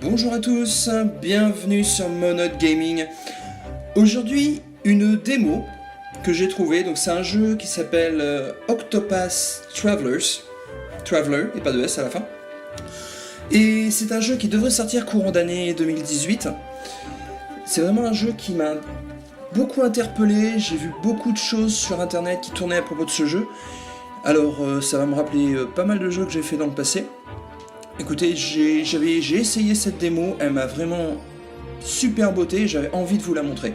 Bonjour à tous, bienvenue sur Monode Gaming. Aujourd'hui, une démo que j'ai trouvée. Donc c'est un jeu qui s'appelle Octopath Traveler, et pas de S à la fin. Et c'est un jeu qui devrait sortir courant d'année 2018. C'est vraiment un jeu qui m'a beaucoup interpellé. J'ai vu beaucoup de choses sur internet qui tournaient à propos de ce jeu. Alors ça va me rappeler pas mal de jeux que j'ai fait dans le passé. Écoutez, j'ai essayé cette démo, elle m'a vraiment super beauté, j'avais envie de vous la montrer.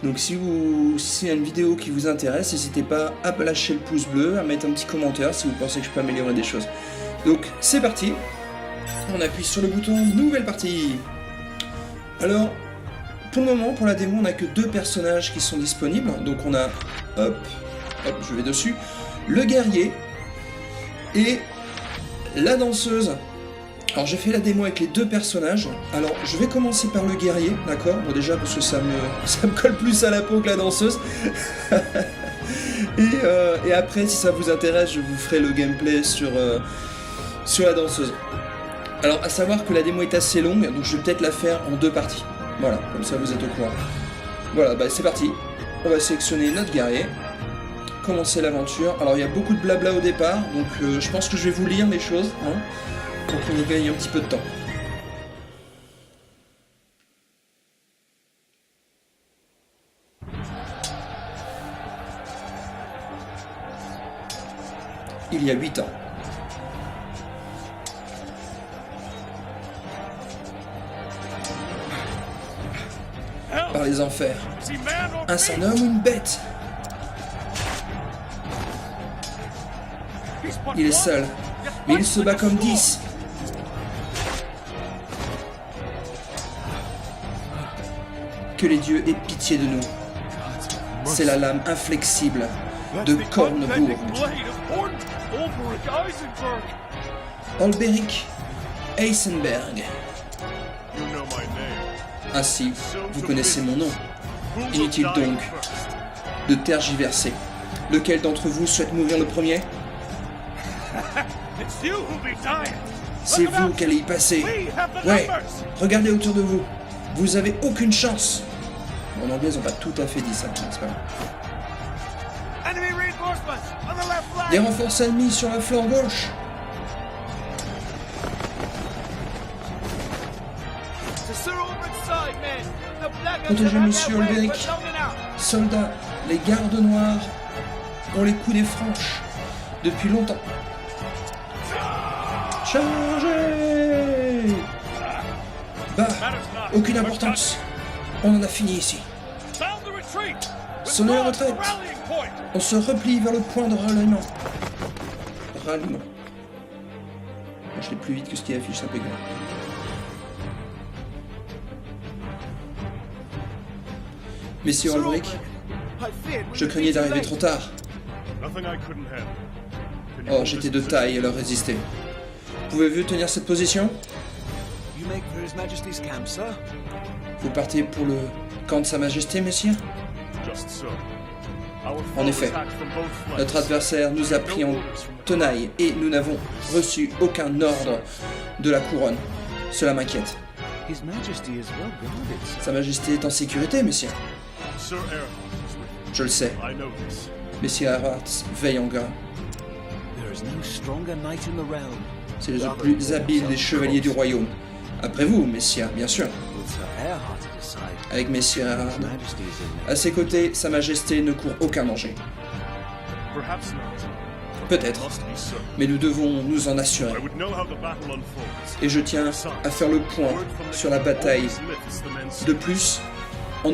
Donc si y a une vidéo qui vous intéresse, n'hésitez pas à lâcher le pouce bleu, à mettre un petit commentaire si vous pensez que je peux améliorer des choses. Donc c'est parti, on appuie sur le bouton nouvelle partie. Alors, pour le moment, pour la démo, on n'a que 2 personnages qui sont disponibles. Donc on a, hop, je vais dessus, le guerrier et la danseuse. Alors j'ai fait la démo avec les 2 personnages. Alors je vais commencer par le guerrier, d'accord? Bon déjà parce que ça me colle plus à la peau que la danseuse. et après si ça vous intéresse, je vous ferai le gameplay sur la danseuse. Alors à savoir que la démo est assez longue, donc je vais peut-être la faire en 2 parties. Voilà, comme ça vous êtes au courant. Voilà, bah c'est parti. On va sélectionner notre guerrier. Commencer l'aventure. Alors il y a beaucoup de blabla au départ, donc je pense que je vais vous lire les choses, hein, pour qu'on gagne un petit peu de temps. Il y a 8 ans. Par les enfers. Un homme ou une bête? Il est seul, mais il se bat comme 10. Que les dieux aient pitié de nous. C'est la lame inflexible de Kornburg. Olberic Eisenberg. Ainsi, vous connaissez mon nom. Inutile donc de tergiverser. Lequel d'entre vous souhaite mourir le premier? C'est vous qui allez y passer. Ouais, regardez autour de vous. Vous avez aucune chance. En anglais, ils n'ont pas tout à fait dit ça, c'est pas grave. Des renforts ennemis sur la flanc gauche. Protégez Monsieur Olberic. Soldats, les gardes noirs ont les coups des franches depuis longtemps. Chargez! Bah, aucune importance. On en a fini ici. Sonnez la retraite. On se replie vers le point de ralliement. Ralliement. Je l'ai plus vite que ce qui affiche, ça peut grave. Messieurs Olberic, je craignais d'arriver trop tard. Or, j'étais de taille à leur résister. Pouvez-vous tenir cette position? Vous partez pour le camp de Sa Majesté, messieurs? En effet, notre adversaire nous a pris en tenaille et nous n'avons reçu aucun ordre de la couronne. Cela m'inquiète. Sa Majesté est en sécurité, messieurs. Je le sais. Messieurs Erhardt veille en garde. C'est le plus habile des chevaliers du royaume. Après vous, messieurs, bien sûr. Avec messieurs Erhardt. À ses côtés, Sa Majesté ne court aucun danger. Peut-être, mais nous devons nous en assurer. Et je tiens à faire le point sur la bataille. De plus, en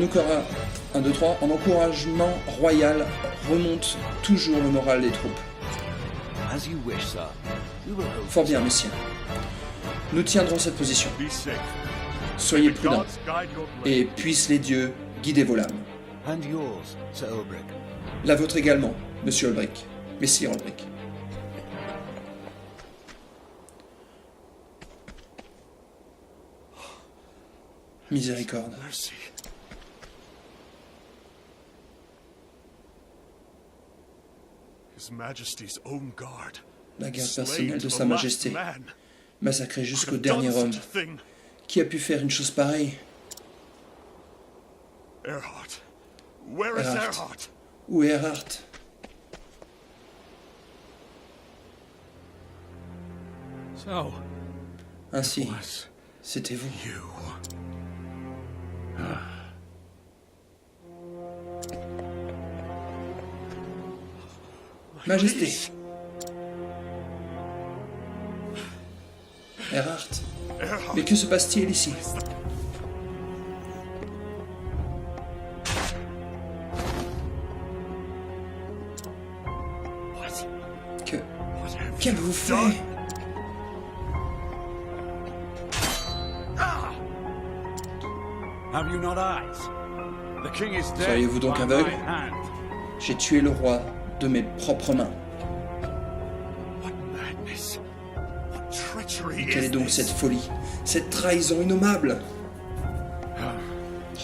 encouragement royal remonte toujours le moral des troupes. Fort bien, messieurs. Nous tiendrons cette position. Soyez prudents, et puissent les dieux guider vos lames. La vôtre également, monsieur Olberic. Messire Olberic. Miséricorde. La garde personnelle de Sa Majesté, massacrée jusqu'au dernier homme, Qui a pu faire une chose pareille? Earhart. Where is Earhart. Earhart? Où est Earhart? So, Ainsi, was c'était vous. you. Majesté. Please. Earhart. Earhart. Mais que se passe-t-il ici? What? Que... What have Qu'avez-vous you fait? done? Have you not eyes? The king is dead. Seriez-vous donc by aveugle? my hand. J'ai tué le roi de mes propres mains. What madness? What treachery Quelle est is donc this? cette folie? Cette trahison innommable?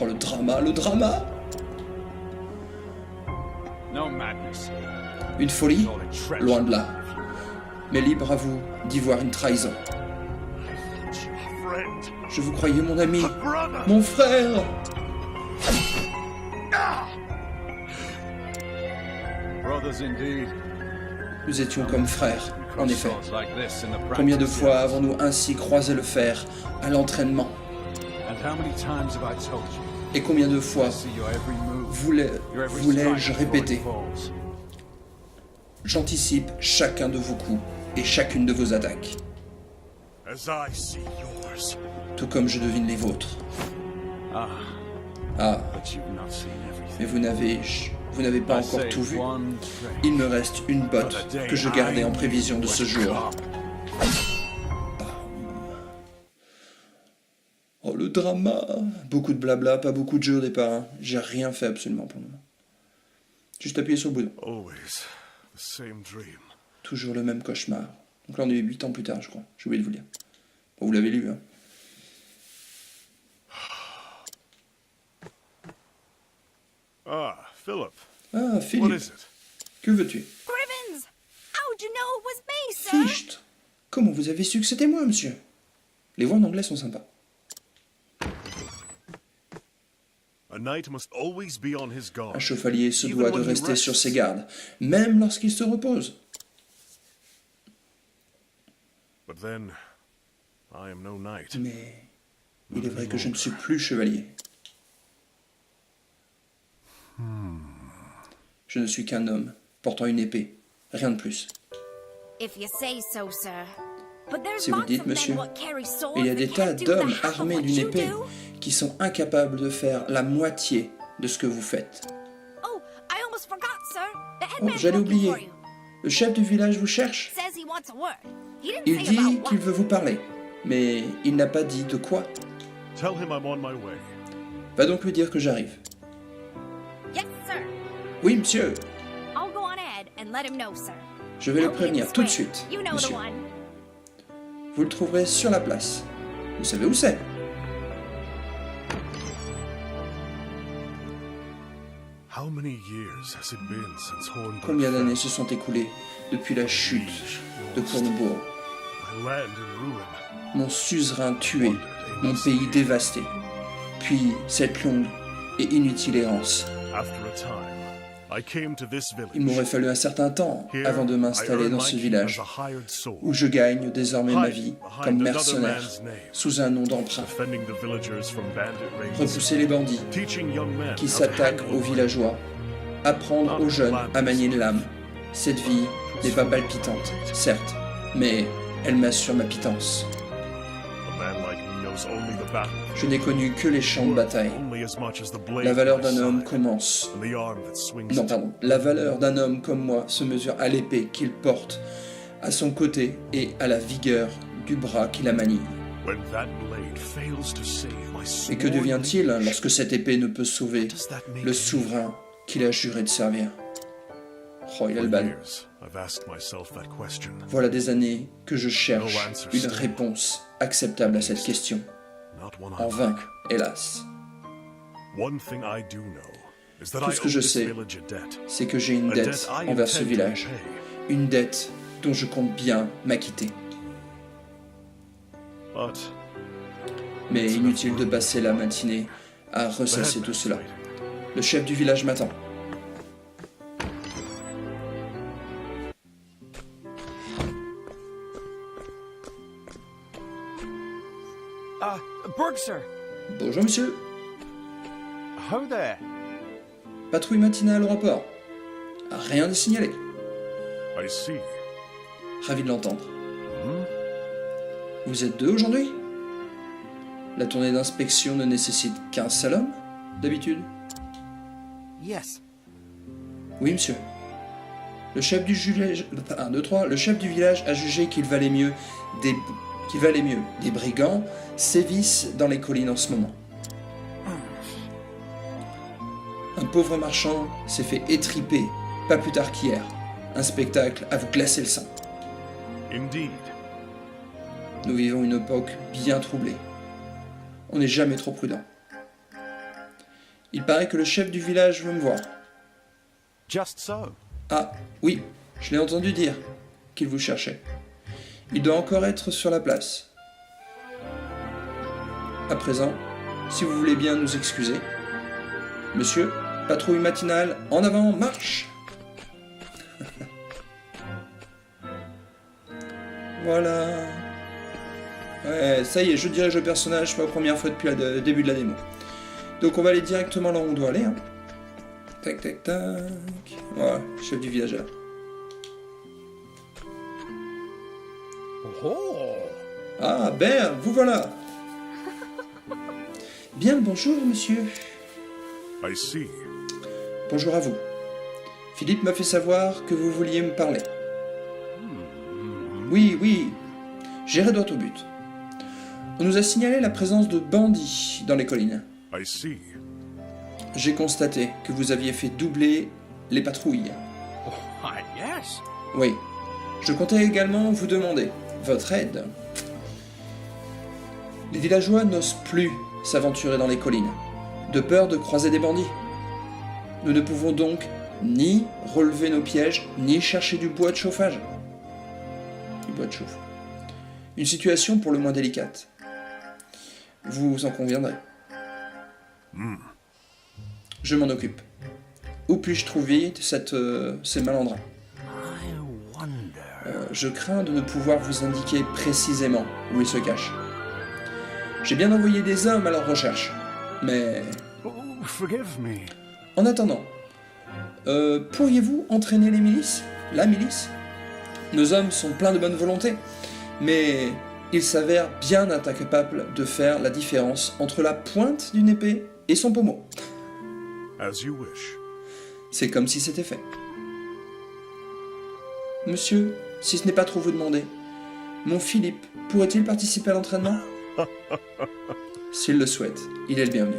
Oh, le drama, le drama! No madness. Une folie? Only treachery. Loin de là. Mais libre à vous d'y voir une trahison. I thought you a friend. Je vous croyais mon ami, A brother. mon frère! Brothers indeed. Nous étions comme frères, en effet. Swords like this in the Combien de practice fois yards. avons-nous ainsi croisé le fer à l'entraînement? And how many times have I told you? Et combien de fois I see your every move, your every voulais-je strike répéter? before it falls. J'anticipe chacun de vos coups et chacune de vos attaques, As I see yours. tout comme je devine les vôtres. Ah, Ah, but you've not seen everything. mais vous n'avez pas I encore saved tout vu. one trick. Il me reste une botte que je gardais en prévision de ce jour. Oh, le drama! Beaucoup de blabla, pas beaucoup de jeux au départ. Hein. J'ai rien fait absolument pour le moment. Juste appuyer sur le bouton. Always the same dream. Toujours le même cauchemar. Donc là, on est 8 ans plus tard, je crois. J'ai oublié de vous le dire. Bon, vous l'avez lu, hein. Ah, Philip. Ah, What Philippe, is it? que veux-tu? Grimmins! How'd you know it was me, sir? Ficht! Comment vous avez su que c'était moi, monsieur? Les voix en anglais sont sympas. A knight must always be on his guard. Un chevalier se Even doit de when he rester rests. sur ses gardes, même lorsqu'il se repose. But then, I am no knight. Mais il est vrai que je ne suis plus chevalier. Je ne suis qu'un homme, portant une épée, rien de plus. If you say so, sir. But there's Si vous le lots dites, of men monsieur, what carry swords il y a that des tas can't do d'hommes the half of armés what d'une you épée do. qui sont incapables de faire la moitié de ce que vous faites. Oh, I almost forgot, sir. The Oh, headman's j'allais looking oublier. for you. Le chef du village vous cherche. Says he wants a word. He didn't Il say dit about qu'il what. veut vous parler, mais il n'a pas dit de quoi. Tell him I'm on my way. Va donc lui dire que j'arrive. Yes, sir. Oui, monsieur, I'll go on ahead and let him know, sir. je vais le Don't be prévenir tout de swearing. suite, You know the monsieur. one. Vous le trouverez sur la place. Vous savez où c'est? How many years has it been since Hornburg Combien fell? d'années se sont écoulées depuis la chute de Cornbourg? My land in ruin. Mon suzerain tué, mon pays dévasté. Puis cette longue et inutile errance. After a time, I came to this village. Il m'aurait fallu un certain temps Here, avant de I m'installer earned dans my ce keep village, as a hired sword, où je gagne désormais ma vie comme mercenaire, sous un nom d'emprunt. defending the villagers from bandit raids, Repousser les bandits teaching young men qui how to s'attaquent handle aux a blade. villageois, apprendre aux jeunes à manier une lame. Cette vie n'est pas palpitante, certes, mais elle m'assure ma pitance. A man like me knows only the battle. Je n'ai connu que les champs de bataille. Only as much as the blade La valeur at my d'un homme side commence. and the arm that swings Non, it. pardon. La valeur d'un homme comme moi se mesure à l'épée qu'il porte à son côté et à la vigueur du bras qui la manie. When that blade fails to save my Et que sworn devient-il liege, lorsque cette épée ne peut sauver what does that make le me? souverain qu'il a juré de servir? Oh, il a le For bal. years, I've asked myself that question. Voilà des années que je cherche une réponse acceptable à cette question. Not one En I vain, like. hélas. One thing I do know is that Tout I ce que owe je this sais, village a debt. c'est que j'ai une A dette debt I envers ce intend to village. repay. Une dette dont je compte bien m'acquitter. But Mais inutile de passer la matinée à ressasser tout cela. Le chef du village m'attend. Bergser! Bonjour monsieur. Ho there! Patrouille matinale au rapport. Rien de signalé. I see. Ravi de l'entendre. Vous êtes deux aujourd'hui? La tournée d'inspection ne nécessite qu'un seul homme, d'habitude? Yes. Oui, monsieur. Le chef du village... 1, 2, 3. Le chef du village a jugé qu'il valait mieux des brigands sévissent dans les collines en ce moment. Un pauvre marchand s'est fait étriper, pas plus tard qu'hier. Un spectacle à vous glacer le sang. Indeed. Nous vivons une époque bien troublée. On n'est jamais trop prudent. Il paraît que le chef du village veut me voir. Just so. Ah, oui, je l'ai entendu dire qu'il vous cherchait. Il doit encore être sur la place. À présent, si vous voulez bien nous excuser. Monsieur, patrouille matinale, en avant, marche! Voilà. Ouais, ça y est, je dirige le personnage pour la première fois depuis le début de la démo. Donc on va aller directement là où on doit aller. Hein. Tac, tac, tac. Voilà, chef du village là. Oh! Ah, Ben, vous voilà. Bien le bonjour, monsieur. I see. Bonjour à vous. Philippe m'a fait savoir que vous vouliez me parler. Oui, j'irai droit au but. On nous a signalé la présence de bandits dans les collines. I see. J'ai constaté que vous aviez fait doubler les patrouilles. Oh, yes. Oui. Je comptais également vous demander votre aide. Les villageois n'osent plus s'aventurer dans les collines, de peur de croiser des bandits. Nous ne pouvons donc ni relever nos pièges, ni chercher du bois de chauffage. Du bois de chauffe. Une situation pour le moins délicate. Vous en conviendrez. Je m'en occupe. Où puis-je trouver ces malandrins? Je crains de ne pouvoir vous indiquer précisément où ils se cachent. J'ai bien envoyé des hommes à leur recherche, mais... Oh, forgive me. En attendant, pourriez-vous entraîner les milices? La milice? Nos hommes sont pleins de bonne volonté, mais ils s'avèrent bien incapables de faire la différence entre la pointe d'une épée et son pommeau. As you wish. C'est comme si c'était fait. Monsieur, si ce n'est pas trop vous demander, mon Philippe pourrait-il participer à l'entraînement? S'il le souhaite, il est le bienvenu.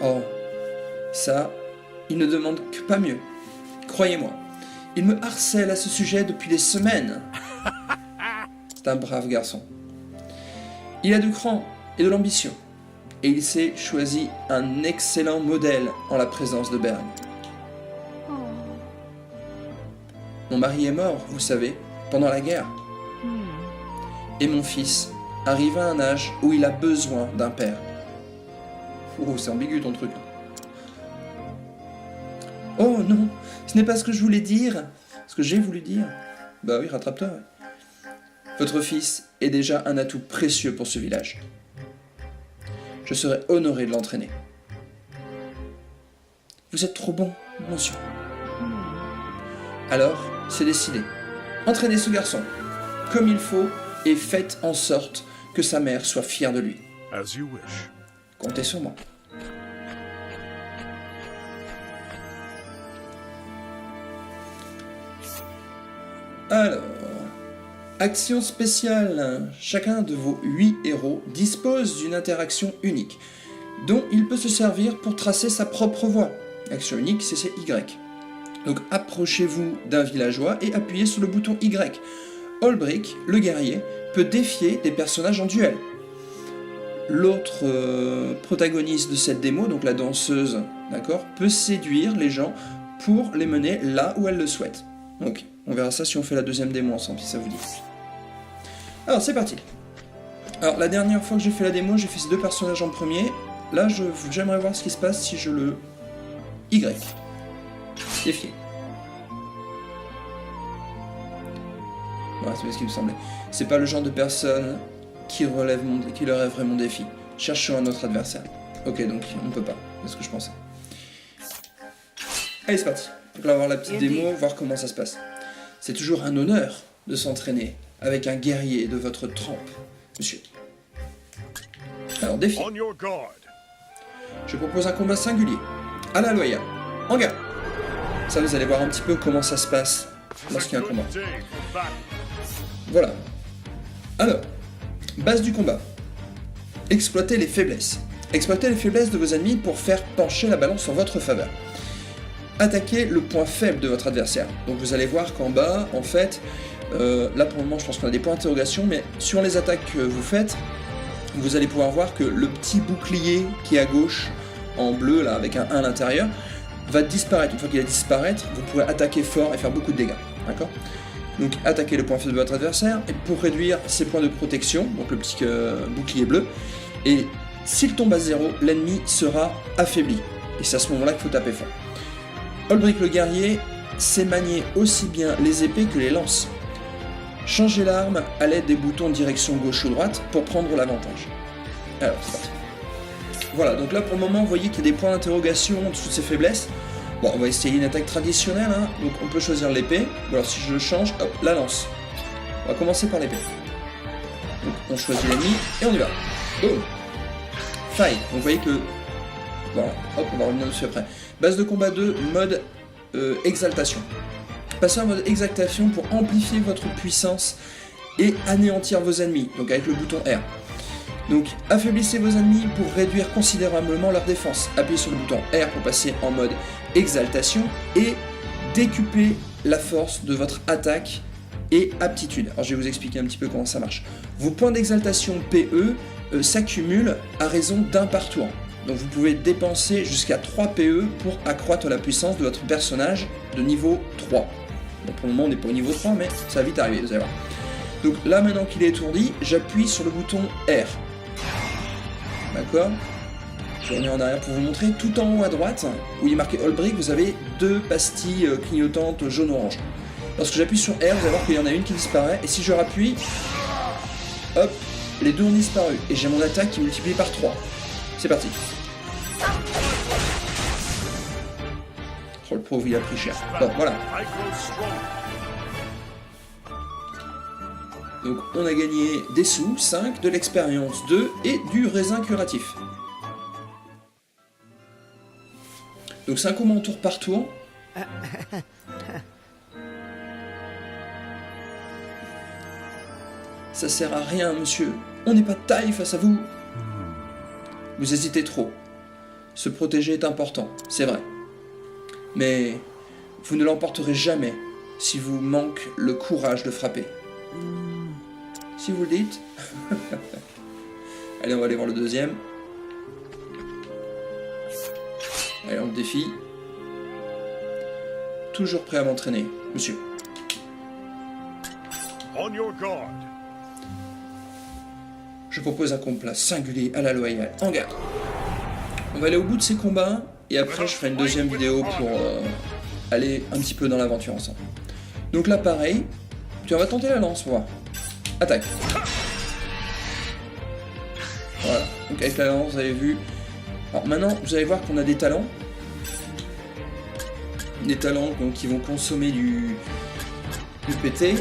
Oh, ça, il ne demande que pas mieux. Croyez-moi, il me harcèle à ce sujet depuis des semaines. C'est un brave garçon. Il a du cran et de l'ambition, et il s'est choisi un excellent modèle en la présence de Berg. Mon mari est mort, vous savez, pendant la guerre. Et mon fils arrive à un âge où il a besoin d'un père. Oh, c'est ambigu ton truc. Oh non, ce n'est pas ce que je voulais dire. Ce que j'ai voulu dire. Bah oui, rattrape-toi. Ouais. Votre fils est déjà un atout précieux pour ce village. Je serais honoré de l'entraîner. Vous êtes trop bon, monsieur. Alors, c'est décidé. Entraînez ce garçon, comme il faut, et faites en sorte que sa mère soit fière de lui. As you wish. Comptez sur moi. Alors, action spéciale. Chacun de vos 8 héros dispose d'une interaction unique, dont il peut se servir pour tracer sa propre voie. Action unique, c'est Y. Donc approchez-vous d'un villageois et appuyez sur le bouton Y. Olbrick, le guerrier, peut défier des personnages en duel. L'autre protagoniste de cette démo, donc la danseuse, d'accord, peut séduire les gens pour les mener là où elle le souhaite. Donc on verra ça si on fait la deuxième démo ensemble, si ça vous dit. Alors c'est parti. Alors la dernière fois que j'ai fait la démo, j'ai fait ces deux personnages en premier. Là, j'aimerais voir ce qui se passe si je le Y. Défier. Ouais, c'est ce qui me semblait. C'est pas le genre de personne qui relèverait mon défi. Cherchons un autre adversaire. Ok, donc on peut pas. C'est ce que je pensais. Allez, c'est parti. Donc là, on va voir la petite démo, voir comment ça se passe. C'est toujours un honneur de s'entraîner avec un guerrier de votre trempe, monsieur. Alors, défi. On your guard. Je propose un combat singulier. À la loyale. En garde. Ça, vous allez voir un petit peu comment ça se passe lorsqu'il y a un combat. Day for battle. Voilà. Alors, base du combat. Exploitez les faiblesses. Exploitez les faiblesses de vos ennemis pour faire pencher la balance en votre faveur. Attaquez le point faible de votre adversaire. Donc vous allez voir qu'en bas, en fait, là pour le moment je pense qu'on a des points d'interrogation, mais sur les attaques que vous faites, vous allez pouvoir voir que le petit bouclier qui est à gauche, en bleu, là, avec un 1 à l'intérieur, va disparaître. Une fois qu'il va disparaître, vous pourrez attaquer fort et faire beaucoup de dégâts. D'accord ? Donc attaquez le point faible de votre adversaire, et pour réduire ses points de protection, donc le petit bouclier bleu, et s'il tombe à 0, l'ennemi sera affaibli. Et c'est à ce moment-là qu'il faut taper fort. Olbrick le guerrier sait manier aussi bien les épées que les lances. Changez l'arme à l'aide des boutons direction gauche ou droite pour prendre l'avantage. Alors, c'est parti. Voilà, donc là pour le moment, vous voyez qu'il y a des points d'interrogation en dessous de ces faiblesses. Bon, on va essayer une attaque traditionnelle, hein. Donc on peut choisir l'épée, ou alors si je change, hop, la lance. On va commencer par l'épée. Donc on choisit l'ennemi, et on y va. Boum. Faille, donc vous voyez que... Voilà, hop, on va revenir dessus après. Base de combat 2, mode exaltation. Passez en mode exaltation pour amplifier votre puissance et anéantir vos ennemis, donc avec le bouton R. Donc affaiblissez vos ennemis pour réduire considérablement leur défense. Appuyez sur le bouton R pour passer en mode exaltation et décuplez la force de votre attaque et aptitude. Alors je vais vous expliquer un petit peu comment ça marche. Vos points d'exaltation PE s'accumulent à raison d'un par tour. Donc vous pouvez dépenser jusqu'à 3 PE pour accroître la puissance de votre personnage de niveau 3. Bon, pour le moment on n'est pas au niveau 3 mais ça va vite arriver, vous allez voir. Donc là maintenant qu'il est étourdi, j'appuie sur le bouton R. D'accord ? Je reviens en arrière pour vous montrer. Tout en haut à droite, où il est marqué Olbrick, vous avez deux pastilles clignotantes jaune-orange. Lorsque j'appuie sur R, vous allez voir qu'il y en a une qui disparaît, et si je rappuie, hop, les deux ont disparu, et j'ai mon attaque qui est multipliée par 3. C'est parti. Oh, le pauvre, il a pris cher. Bon, voilà. I grow strong. Donc on a gagné des sous, 5, de l'expérience 2 et du raisin curatif. Donc c'est un combat en tour par tour. Ça sert à rien, monsieur. On n'est pas de taille face à vous. Vous hésitez trop. Se protéger est important, c'est vrai. Mais vous ne l'emporterez jamais si vous manque le courage de frapper. Si vous le dites. Allez, on va aller voir le deuxième. Allez, on le défie. Toujours prêt à m'entraîner, monsieur. On your guard. Je propose un combat singulier à la loyale. En garde. On va aller au bout de ces combats et après je ferai une deuxième vidéo pour aller un petit peu dans l'aventure ensemble. Donc là pareil, tu vas tenter la lance, voir. Attaque. Voilà, donc avec la lance vous avez vu. Alors maintenant vous allez voir qu'on a des talents. Des talents donc, qui vont consommer du PT.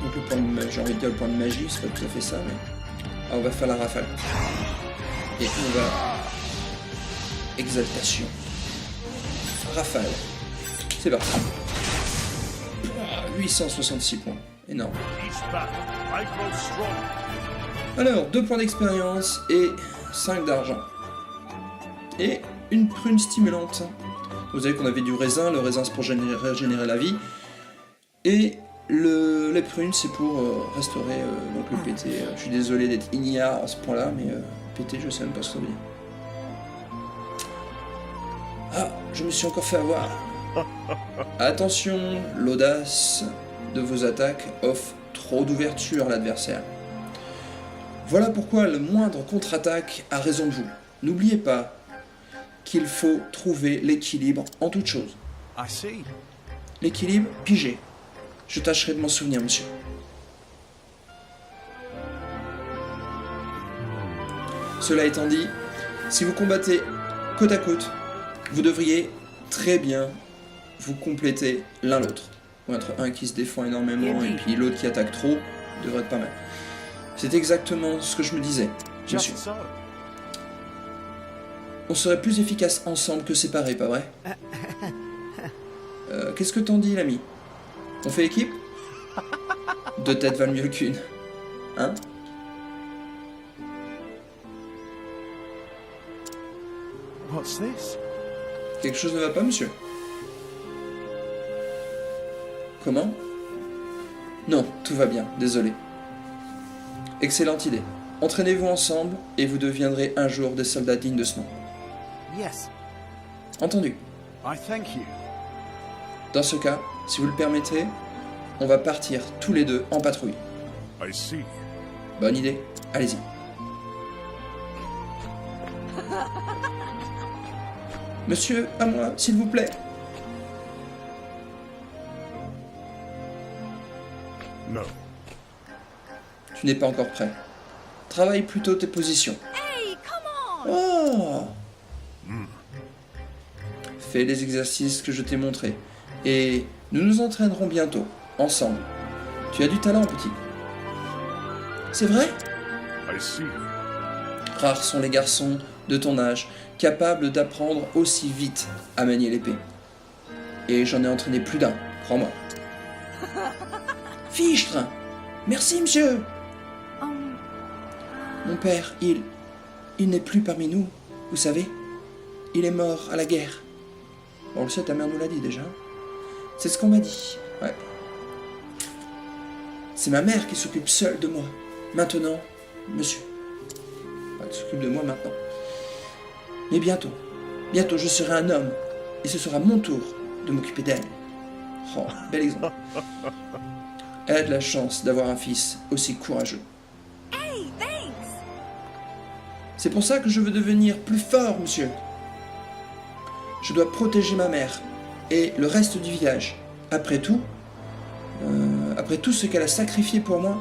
Donc le point de, j'ai envie de dire le point de magie, c'est pas tout à fait ça, mais... Alors on va faire la rafale. Et on va... Exaltation. Rafale. C'est parti. 866 points. Énorme. Each battle, I grow strong. Alors, 2 points d'expérience et 5 d'argent. Et une prune stimulante. Vous savez qu'on avait du raisin. Le raisin c'est pour régénérer la vie. Et les prunes c'est pour restaurer donc le PT. Je suis désolé d'être ignare à ce point-là, mais PT je sais même pas ce que ça veut dire. Ah, je me suis encore fait avoir. Attention, l'audace de vos attaques offre trop d'ouverture à l'adversaire. Voilà pourquoi le moindre contre-attaque a raison de vous. N'oubliez pas qu'il faut trouver l'équilibre en toute chose. I see. L'équilibre pigé. Je tâcherai de m'en souvenir, monsieur. Cela étant dit, si vous combattez côte à côte, vous devriez très bien vous compléter l'un l'autre. Ou entre un qui se défend énormément et puis l'autre qui attaque trop, devrait être pas mal. C'est exactement ce que je me disais, monsieur. Just so. On serait plus efficace ensemble que séparés, pas vrai? Qu'est-ce que t'en dis, l'ami? On fait équipe? Deux têtes valent mieux qu'une. Hein? What's this? Quelque chose ne va pas, monsieur? Comment? Non, tout va bien, désolé. Excellente idée. Entraînez-vous ensemble et vous deviendrez un jour des soldats dignes de ce nom. Yes. Entendu. I thank you. Dans ce cas, si vous le permettez, on va partir tous les deux en patrouille. I see. Bonne idée, allez-y. Monsieur, à moi, s'il vous plaît. No. Tu n'es pas encore prêt. Travaille plutôt tes positions. Hey, come on! Oh! Fais les exercices que je t'ai montrés. Et nous nous entraînerons bientôt, ensemble. Tu as du talent, petit. C'est vrai? I see. Rares sont les garçons de ton âge capables d'apprendre aussi vite à manier l'épée. Et j'en ai entraîné plus d'un, crois-moi. Fichtre! Merci, monsieur! Mon père, il n'est plus parmi nous, vous savez. Il est mort à la guerre. On le sait, ta mère nous l'a dit déjà. C'est ce qu'on m'a dit, ouais. C'est ma mère qui s'occupe seule de moi. Maintenant, monsieur. Elle s'occupe de moi maintenant. Mais bientôt, je serai un homme. Et ce sera mon tour de m'occuper d'elle. Oh, bel exemple. Elle a de la chance d'avoir un fils aussi courageux. Hey, thanks! C'est pour ça que je veux devenir plus fort, monsieur. Je dois protéger ma mère et le reste du village. Après tout ce qu'elle a sacrifié pour moi,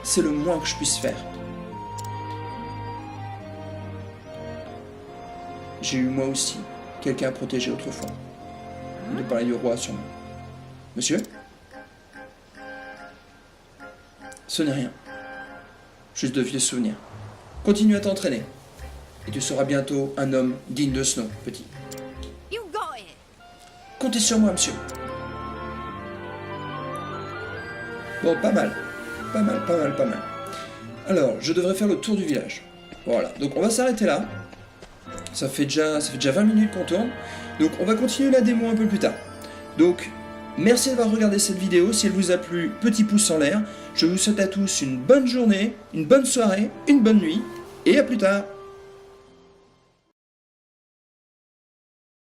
c'est le moins que je puisse faire. J'ai eu moi aussi quelqu'un à protéger autrefois. Il est parlé du roi sûrement. Monsieur? Ce n'est rien. Juste de vieux souvenirs. Continue à t'entraîner. Et tu seras bientôt un homme digne de ce nom, petit. You got it! Comptez sur moi, monsieur. Bon, pas mal. Pas mal. Alors, je devrais faire le tour du village. Voilà, donc on va s'arrêter là. Ça fait déjà 20 minutes qu'on tourne. Donc on va continuer la démo un peu plus tard. Donc, merci d'avoir regardé cette vidéo. Si elle vous a plu, petit pouce en l'air. Je vous souhaite à tous une bonne journée, une bonne soirée, une bonne nuit. Et à plus tard.